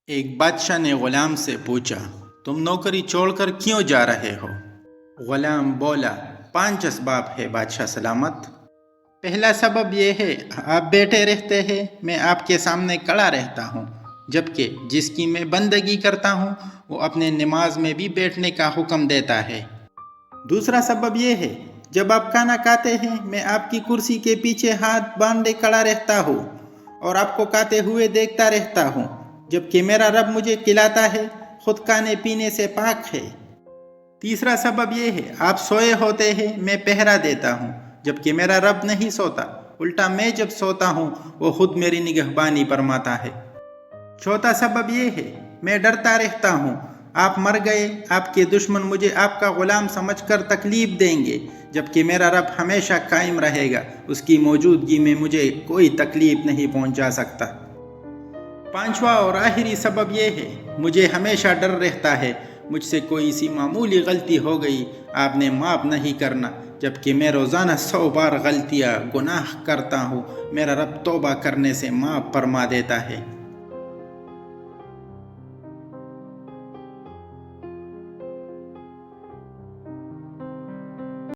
ایک بادشاہ نے غلام سے پوچھا، تم نوکری چھوڑ کر کیوں جا رہے ہو؟ غلام بولا، 5 اسباب ہے بادشاہ سلامت۔ پہلا سبب یہ ہے، آپ بیٹھے رہتے ہیں، میں آپ کے سامنے کھڑا رہتا ہوں، جبکہ جس کی میں بندگی کرتا ہوں وہ اپنے نماز میں بھی بیٹھنے کا حکم دیتا ہے۔ دوسرا سبب یہ ہے، جب آپ کھانا کھاتے ہیں میں آپ کی کرسی کے پیچھے ہاتھ باندھے کھڑا رہتا ہوں اور آپ کو کھاتے ہوئے دیکھتا رہتا ہوں، جبکہ میرا رب مجھے کھلاتا ہے، خود کھانے پینے سے پاک ہے۔ تیسرا سبب یہ ہے، آپ سوئے ہوتے ہیں، میں پہرا دیتا ہوں، جبکہ میرا رب نہیں سوتا، الٹا میں جب سوتا ہوں وہ خود میری نگہبانی فرماتا ہے۔ چوتھا سبب یہ ہے، میں ڈرتا رہتا ہوں، آپ مر گئے، آپ کے دشمن مجھے آپ کا غلام سمجھ کر تکلیف دیں گے، جبکہ میرا رب ہمیشہ قائم رہے گا، اس کی موجودگی میں مجھے کوئی تکلیف نہیں پہنچا سکتا۔ پانچواں اور آخری سبب یہ ہے، مجھے ہمیشہ ڈر رہتا ہے، مجھ سے کوئی سی معمولی غلطی ہو گئی آپ نے معاف نہیں کرنا، جبکہ میں روزانہ 100 بار غلطیاں گناہ کرتا ہوں، میرا رب توبہ کرنے سے معاف فرما دیتا ہے۔